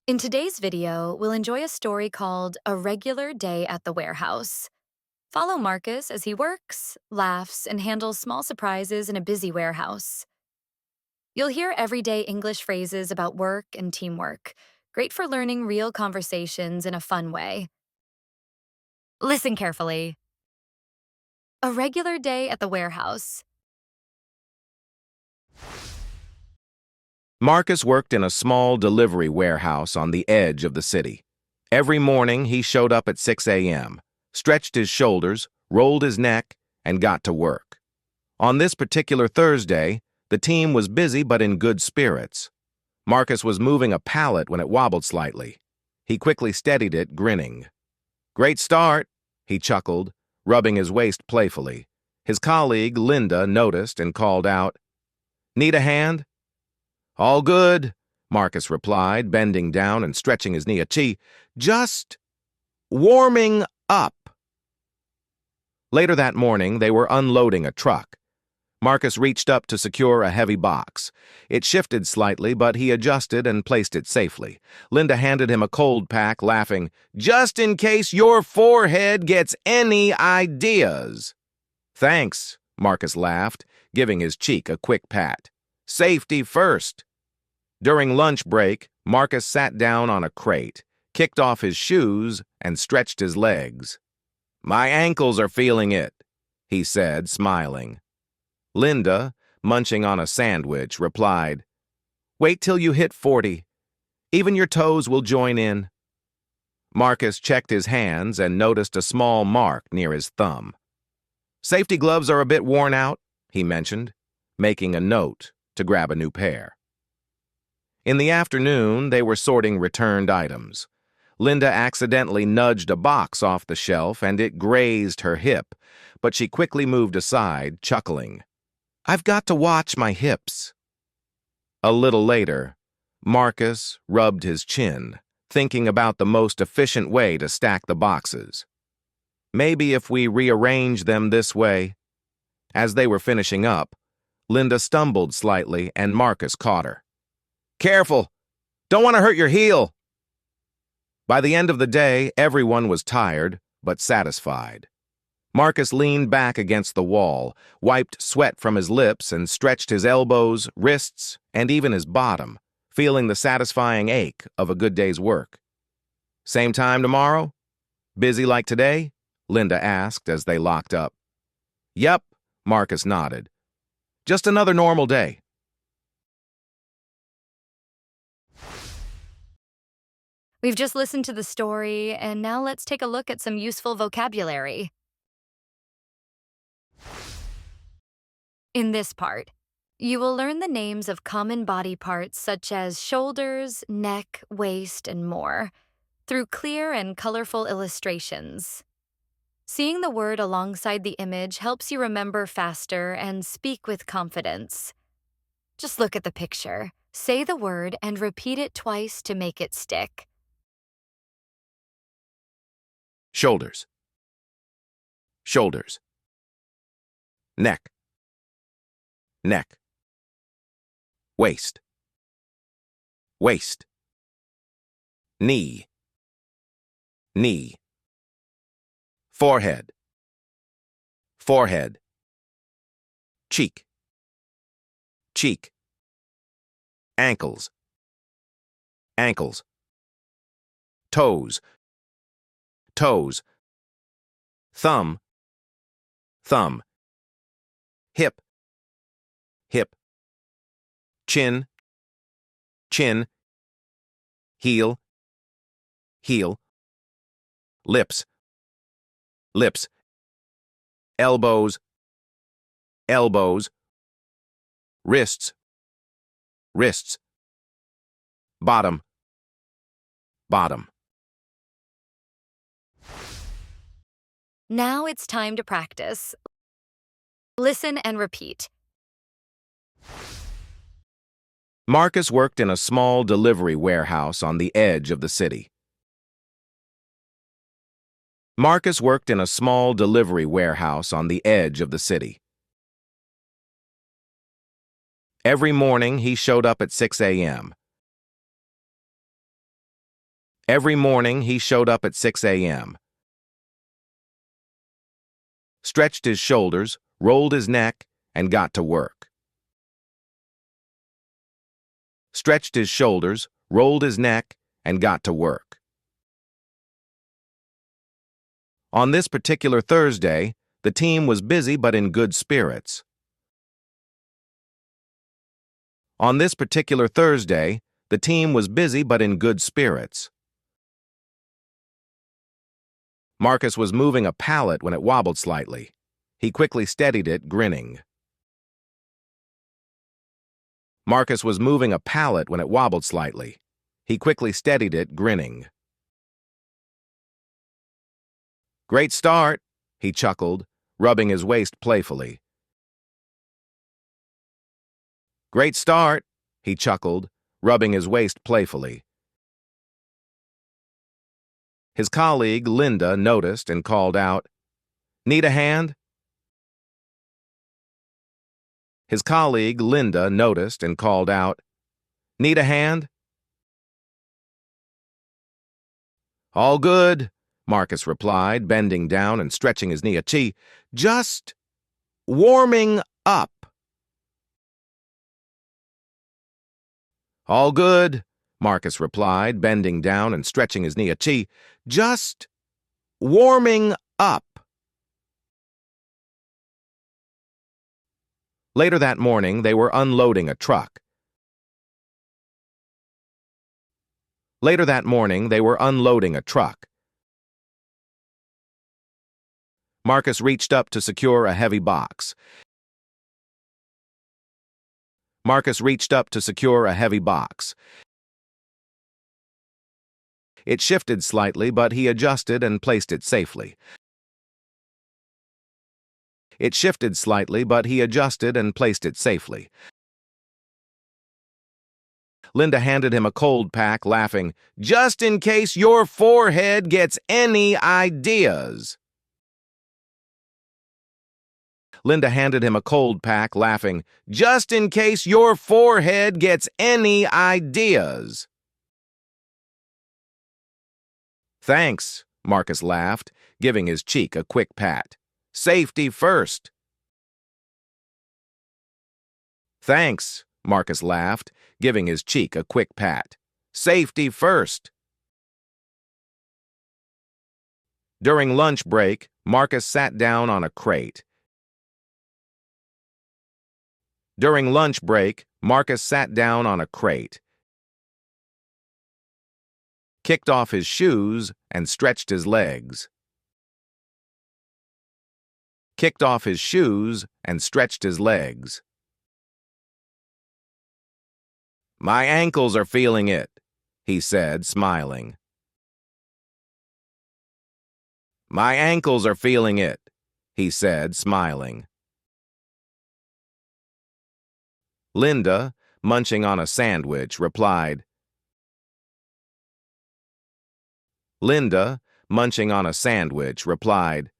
In today's video, we'll enjoy a story called A Regular Day at the Warehouse. Follow Marcus as he works, laughs, and handles small surprises in a busy warehouse. You'll hear everyday English phrases about work and teamwork, great for learning real conversations in a fun way. Listen carefully. A regular day at the warehouse. Marcus worked in a small delivery warehouse on the edge of the city. Every morning, he showed up at 6 a.m., stretched his shoulders, rolled his neck, and got to work. On this particular Thursday, the team was busy but in good spirits. Marcus was moving a pallet when it wobbled slightly. He quickly steadied it, grinning. "Great start," he chuckled, rubbing his waist playfully. His colleague, Linda, noticed and called out, "Need a hand?" "All good," Marcus replied, bending down and stretching his knee. "Just warming up." Later that morning, they were unloading a truck. Marcus reached up to secure a heavy box. It shifted slightly, but he adjusted and placed it safely. Linda handed him a cold pack, laughing, "Just in case your forehead gets any ideas." "Thanks," Marcus laughed, giving his cheek a quick pat. "Safety first." During lunch break, Marcus sat down on a crate, kicked off his shoes, and stretched his legs. "My ankles are feeling it," he said, smiling. Linda, munching on a sandwich, replied, "Wait till you hit 40. Even your toes will join in." Marcus checked his hands and noticed a small mark near his thumb. "Safety gloves are a bit worn out," he mentioned, making a note to grab a new pair. In the afternoon, they were sorting returned items. Linda accidentally nudged a box off the shelf and it grazed her hip, but she quickly moved aside, chuckling. "I've got to watch my hips." A little later, Marcus rubbed his chin, thinking about the most efficient way to stack the boxes. "Maybe if we rearrange them this way." As they were finishing up, Linda stumbled slightly and Marcus caught her. "Careful! Don't want to hurt your heel!" By the end of the day, everyone was tired, but satisfied. Marcus leaned back against the wall, wiped sweat from his lips, and stretched his elbows, wrists, and even his bottom, feeling the satisfying ache of a good day's work. "Same time tomorrow? Busy like today?" Linda asked as they locked up. "Yep," Marcus nodded. "Just another normal day." We've just listened to the story, and now let's take a look at some useful vocabulary. In this part, you will learn the names of common body parts such as shoulders, neck, waist, and more, through clear and colorful illustrations. Seeing the word alongside the image helps you remember faster and speak with confidence. Just look at the picture, say the word, and repeat it twice to make it stick. Shoulders. Shoulders. Neck. Neck. Waist. Waist. Knee. Knee. Forehead. Forehead. Cheek. Cheek. Ankles. Ankles. Toes. Toes. Thumb. Thumb. Hip. Hip. Chin. Chin. Heel. Heel. Lips. Lips. Elbows. Elbows. Wrists. Wrists. Bottom. Bottom. Now it's time to practice. Listen and repeat. Marcus worked in a small delivery warehouse on the edge of the city. Marcus worked in a small delivery warehouse on the edge of the city. Every morning, he showed up at 6 a.m. Every morning he showed up at 6 a.m., stretched his shoulders, rolled his neck, and got to work. Stretched his shoulders, rolled his neck, and got to work. On this particular Thursday, the team was busy but in good spirits. On this particular Thursday, the team was busy but in good spirits. Marcus was moving a pallet when it wobbled slightly. He quickly steadied it, grinning. Marcus was moving a pallet when it wobbled slightly. He quickly steadied it, grinning. "Great start," he chuckled, rubbing his waist playfully. "Great start," he chuckled, rubbing his waist playfully. His colleague, Linda, noticed and called out, "Need a hand?" His colleague, Linda, noticed and called out, "Need a hand?" "All good," Marcus replied, bending down and stretching his knee. "Achie, just warming up." "All good," Marcus replied, bending down and stretching his knee. "Achie, just warming up." Later that morning, they were unloading a truck. Later that morning, they were unloading a truck. Marcus reached up to secure a heavy box. Marcus reached up to secure a heavy box. It shifted slightly, but he adjusted and placed it safely. It shifted slightly, but he adjusted and placed it safely. Linda handed him a cold pack, laughing, "Just in case your forehead gets any ideas." Linda handed him a cold pack, laughing, "Just in case your forehead gets any ideas." "Thanks," Marcus laughed, giving his cheek a quick pat. "Safety first." "Thanks," Marcus laughed, giving his cheek a quick pat. "Safety first." During lunch break, Marcus sat down on a crate. During lunch break, Marcus sat down on a crate, kicked off his shoes, and stretched his legs. Kicked off his shoes and stretched his legs. "My ankles are feeling it," he said, smiling. "My ankles are feeling it," he said, smiling. Linda, munching on a sandwich, replied. Linda, munching on a sandwich, replied,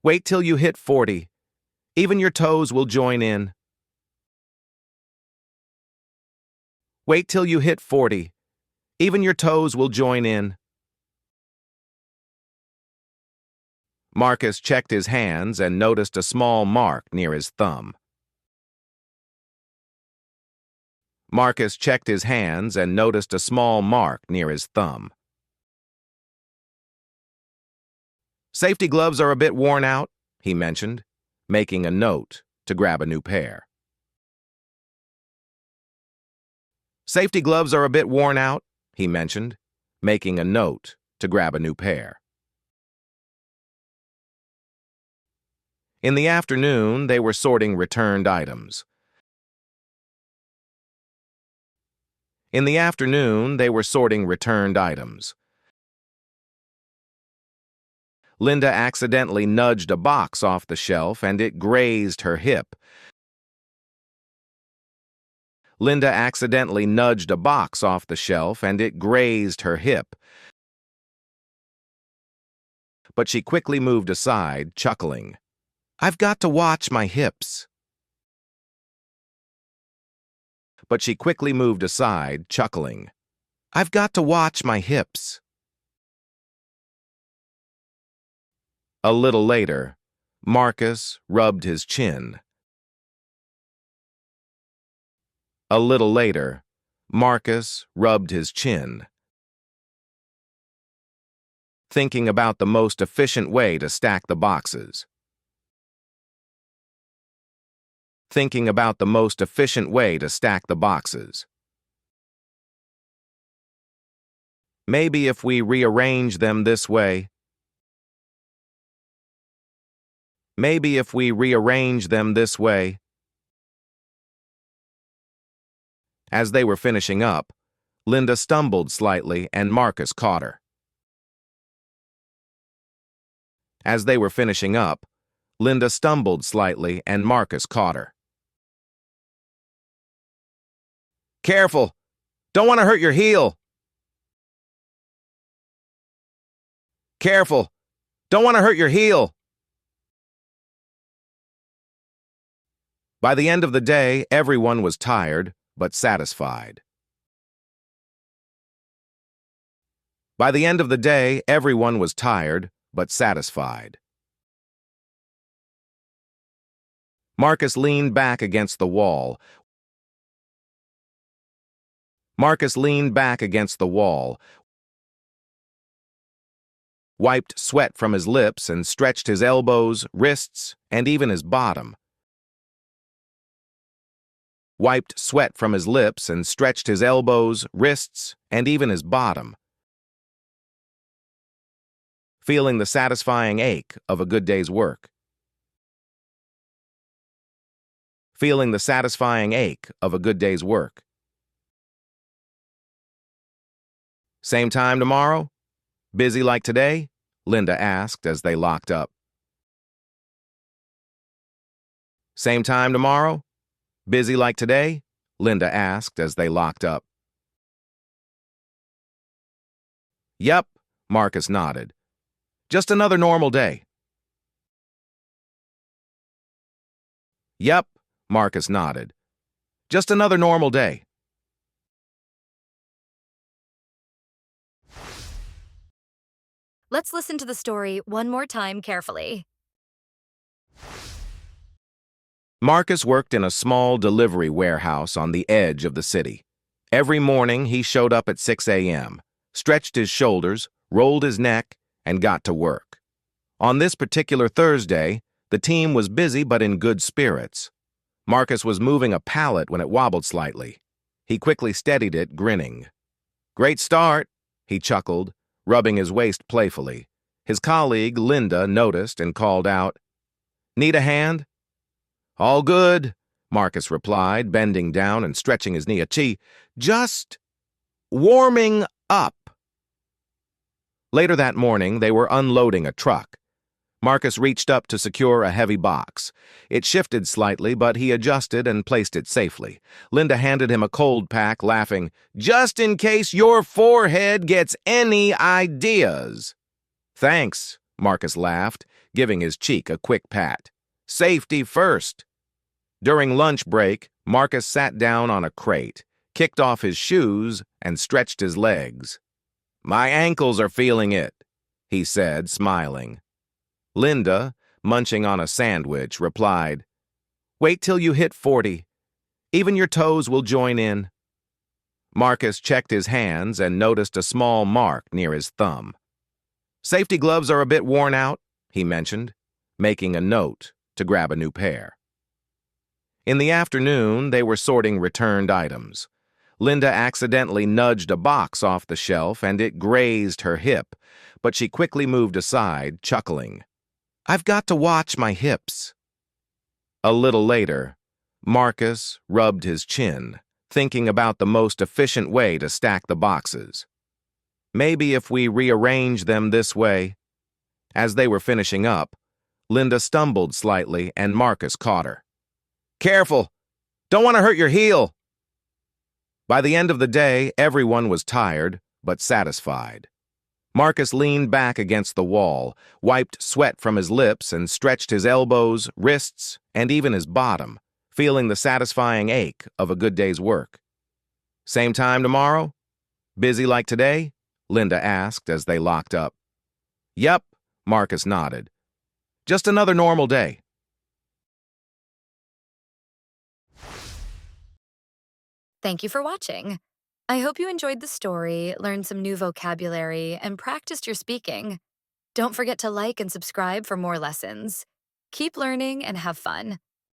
"Wait till you hit 40. Even your toes will join in." Wait till you hit 40. Even your toes will join in. Marcus checked his hands and noticed a small mark near his thumb. Marcus checked his hands and noticed a small mark near his thumb. "Safety gloves are a bit worn out," he mentioned, making a note to grab a new pair. "Safety gloves are a bit worn out," he mentioned, making a note to grab a new pair. In the afternoon, they were sorting returned items. In the afternoon, they were sorting returned items. Linda accidentally nudged a box off the shelf and it grazed her hip. Linda accidentally nudged a box off the shelf and it grazed her hip. But she quickly moved aside, chuckling. "I've got to watch my hips." but she quickly moved aside, chuckling. "I've got to watch my hips." A little later, Marcus rubbed his chin. A little later, Marcus rubbed his chin, thinking about the most efficient way to stack the boxes. Thinking about the most efficient way to stack the boxes. Maybe if we rearrange them this way. Maybe if we rearrange them this way. As they were finishing up, Linda stumbled slightly and Marcus caught her. As they were finishing up, Linda stumbled slightly and Marcus caught her. "Careful! Don't want to hurt your heel!" "Careful! Don't want to hurt your heel!" By the end of the day, everyone was tired, but satisfied. By the end of the day, everyone was tired, but satisfied. Marcus leaned back against the wall. Marcus leaned back against the wall, wiped sweat from his lips and stretched his elbows, wrists, and even his bottom. Wiped sweat from his lips and stretched his elbows, wrists, and even his bottom, feeling the satisfying ache of a good day's work. Feeling the satisfying ache of a good day's work. "Same time tomorrow? Busy like today?" Linda asked as they locked up. "Same time tomorrow? Busy like today?" Linda asked as they locked up. "Yep," Marcus nodded. "Just another normal day." "Yep," Marcus nodded. "Just another normal day." Let's listen to the story one more time carefully. Marcus worked in a small delivery warehouse on the edge of the city. Every morning, he showed up at 6 a.m., stretched his shoulders, rolled his neck, and got to work. On this particular Thursday, the team was busy but in good spirits. Marcus was moving a pallet when it wobbled slightly. He quickly steadied it, grinning. "Great start," he chuckled, rubbing his waist playfully. His colleague, Linda, noticed and called out, "Need a hand?" "All good," Marcus replied, bending down and stretching his knee. "Just warming up." Later that morning, they were unloading a truck. Marcus reached up to secure a heavy box. It shifted slightly, but he adjusted and placed it safely. Linda handed him a cold pack, laughing, "Just in case your forehead gets any ideas." "Thanks," Marcus laughed, giving his cheek a quick pat. "Safety first." During lunch break, Marcus sat down on a crate, kicked off his shoes, and stretched his legs. "My ankles are feeling it," he said, smiling. Linda, munching on a sandwich, replied, "Wait till you hit 40. Even your toes will join in." Marcus checked his hands and noticed a small mark near his thumb. "Safety gloves are a bit worn out," he mentioned, making a note to grab a new pair. In the afternoon, they were sorting returned items. Linda accidentally nudged a box off the shelf and it grazed her hip, but she quickly moved aside, chuckling. "I've got to watch my hips." A little later, Marcus rubbed his chin, thinking about the most efficient way to stack the boxes. Maybe if we rearrange them this way. As they were finishing up, Linda stumbled slightly and Marcus caught her. "Careful! Don't want to hurt your heel!" By the end of the day, everyone was tired, but satisfied. Marcus leaned back against the wall, wiped sweat from his lips, and stretched his elbows, wrists, and even his bottom, feeling the satisfying ache of a good day's work. Same time tomorrow? Busy like today? Linda asked as they locked up. Yep, Marcus nodded. Just another normal day. Thank you for watching. I hope you enjoyed the story, learned some new vocabulary, and practiced your speaking. Don't forget to like and subscribe for more lessons. Keep learning and have fun.